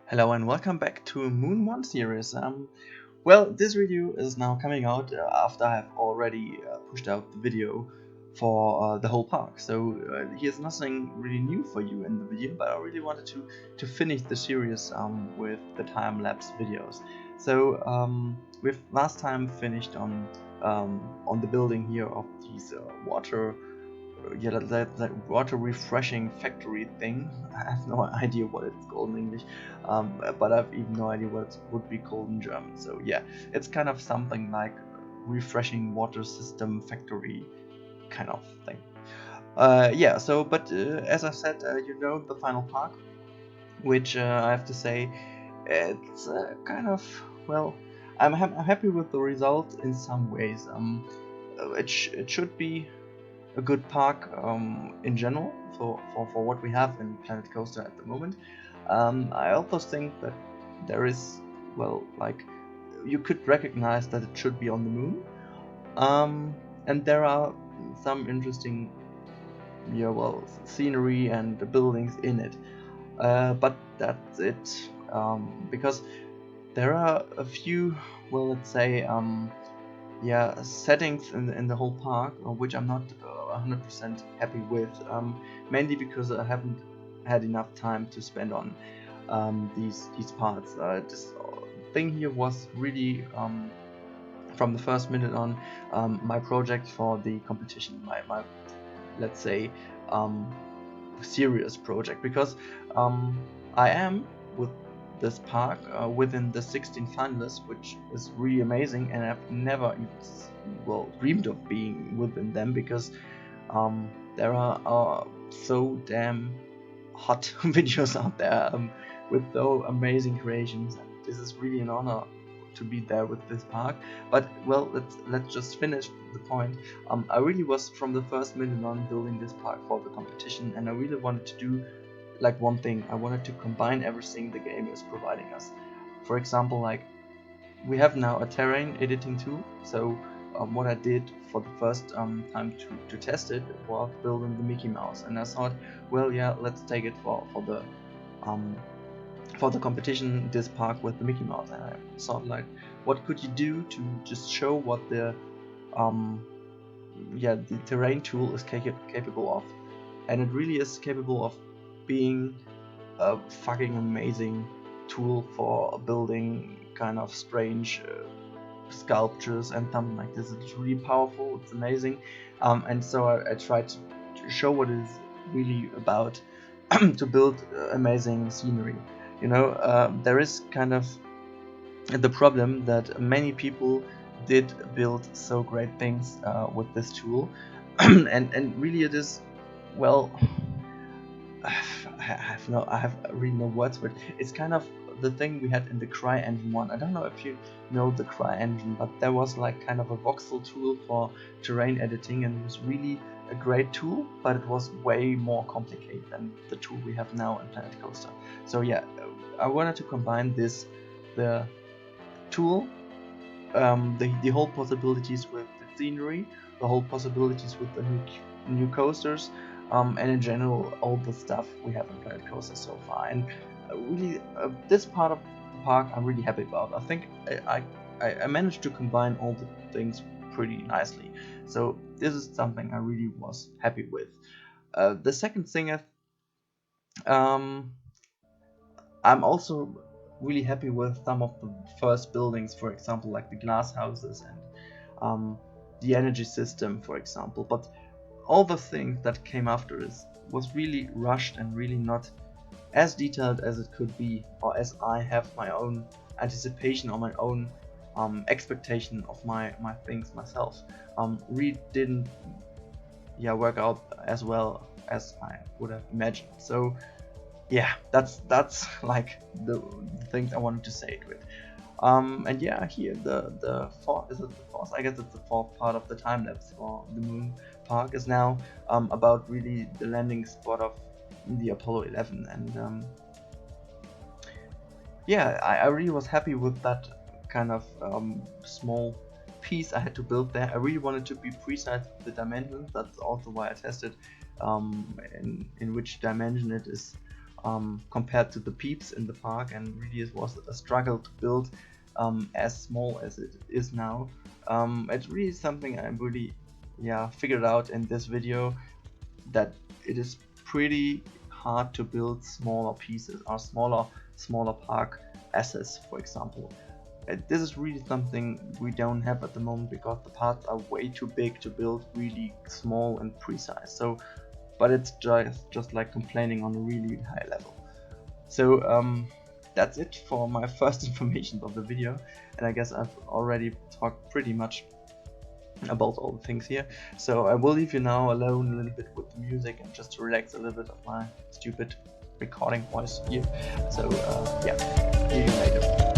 Hello and welcome back to Moon 1 series. Well, this review is now coming out after I have already pushed out the video for the whole park. So here's nothing really new for you in the video, but I really wanted to finish the series with the time-lapse videos. So we've last time finished on the building here of these water. Yeah, that water refreshing factory thing. I have no idea what it's called in English, but I've even no idea what it would be called in German. So yeah, it's kind of something like refreshing water system factory kind of thing. Yeah. So, but as I said, the final park, which I have to say, it's kind of well. I'm happy with the result in some ways. It should be a good park in general for what we have in Planet Coaster at the moment. I also think that there is, well, like, you could recognize that it should be on the moon. And there are some interesting, yeah, well, scenery and buildings in it. But that's it. Because there are a few, well, let's say, yeah, settings in the whole park which I'm not 100% happy with, mainly because I haven't had enough time to spend on these parts. This thing here was really from the first minute on my project for the competition, my let's say um, serious project, because I am with this park within the 16 finalists, which is really amazing, and I've never even dreamed of being within them, because there are so damn hot videos out there with so amazing creations, and this is really an honor to be there with this park. But well, let's just finish the point. I really was from the first minute on building this park for the competition, and I really wanted to do like one thing. I wanted to combine everything the game is providing us. For example, like, we have now a terrain editing tool. So what I did for the first time to test it was building the Mickey Mouse, and I thought, well, yeah, let's take it um, for the competition, this park with the Mickey Mouse. And I thought, like, what could you do to just show what the um, yeah, the terrain tool is capable of, and it really is capable of being a fucking amazing tool for building kind of strange sculptures and something like this. It's really powerful, it's amazing, and so I tried to show what it is really about to build amazing scenery. There is kind of the problem that many people did build so great things with this tool, and really it is, well, I have really no words for it. It's kind of the thing we had in the Cry Engine one. I don't know if you know the Cry Engine, but there was like kind of a voxel tool for terrain editing, and it was really a great tool, but it was way more complicated than the tool we have now in Planet Coaster. So yeah, I wanted to combine the tool, the whole possibilities with the scenery, the whole possibilities with the new coasters, and in general all the stuff we have in Planet Coaster so far. And really, this part of the park I'm really happy about. I think I managed to combine all the things pretty nicely. So this is something I really was happy with. The second thing um, I'm also really happy with some of the first buildings, for example, like the glass houses and the energy system, for example. But all the things that came after this was really rushed and really not as detailed as it could be, or as I have my own anticipation or my own expectation of my things myself. Really didn't, yeah, work out as well as I would have imagined. So yeah, that's like the things I wanted to say to it. And yeah, here the fourth, is it the fourth? I guess it's the fourth part of the time lapse for the Moon Park is now about really the landing spot of the Apollo 11, and yeah, I really was happy with that kind of small piece I had to build there. I really wanted to be precise with the dimensions. That's also why I tested in which dimension it is compared to the peeps in the park, and really it was a struggle to build as small as it is now. It's really something I really figured out in this video, that it is pretty hard to build smaller pieces or smaller park assets, for example. This is really something we don't have at the moment, because the parts are way too big to build really small and precise. So, but it's just like complaining on a really high level. So that's it for my first information of the video, and I guess I've already talked pretty much about all the things here. So I will leave you now alone a little bit with the music and just to relax a little bit of my stupid recording voice here. So yeah, see you later.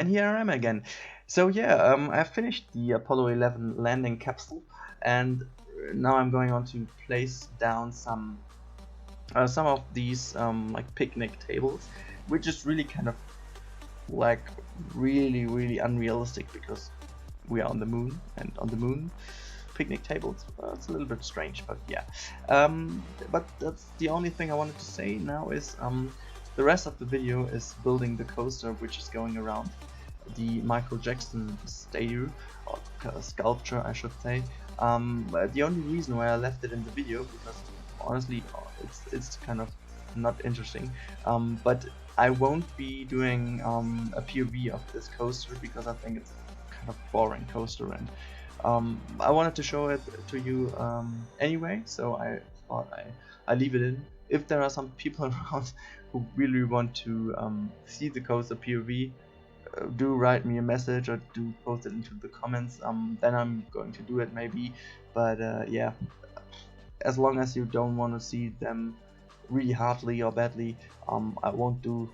And here I am again. So yeah, I finished the Apollo 11 landing capsule, and now I'm going on to place down some of these like picnic tables, which is really kind of like really unrealistic because we are on the moon, and on the moon picnic tables, it's a little bit strange, but yeah. But that's the only thing I wanted to say now. Is the rest of the video is building the coaster, which is going around the Michael Jackson statue, or sculpture I should say. But the only reason why I left it in the video, because honestly it's kind of not interesting, but I won't be doing a POV of this coaster because I think it's kind of boring coaster, and I wanted to show it to you anyway, so I thought I leave it in. If there are some people around who really want to see the coaster POV, do write me a message or do post it into the comments. Then I'm going to do it maybe, but yeah, as long as you don't want to see them really hardly or badly, I won't do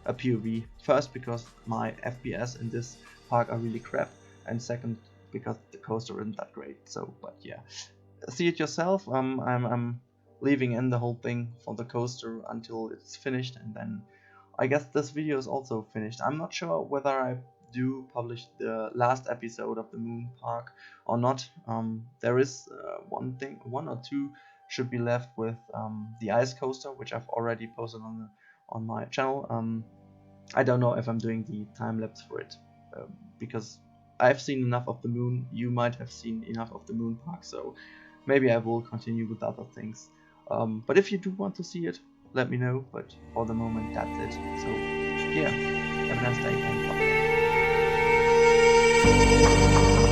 a POV. First, because my FPS in this park are really crap, and second, because the coaster isn't that great. So, but yeah, see it yourself. I'm leaving in the whole thing for the coaster until it's finished, and then I guess this video is also finished. I'm not sure whether I do publish the last episode of the Moon Park or not. There is one or two should be left with the ice coaster, which I've already posted on my channel. I don't know if I'm doing the time lapse for it, because I've seen enough of the moon. You might have seen enough of the Moon Park, so maybe I will continue with other things. But if you do want to see it, let me know. But for the moment, that's it. So yeah, have a nice day and bye.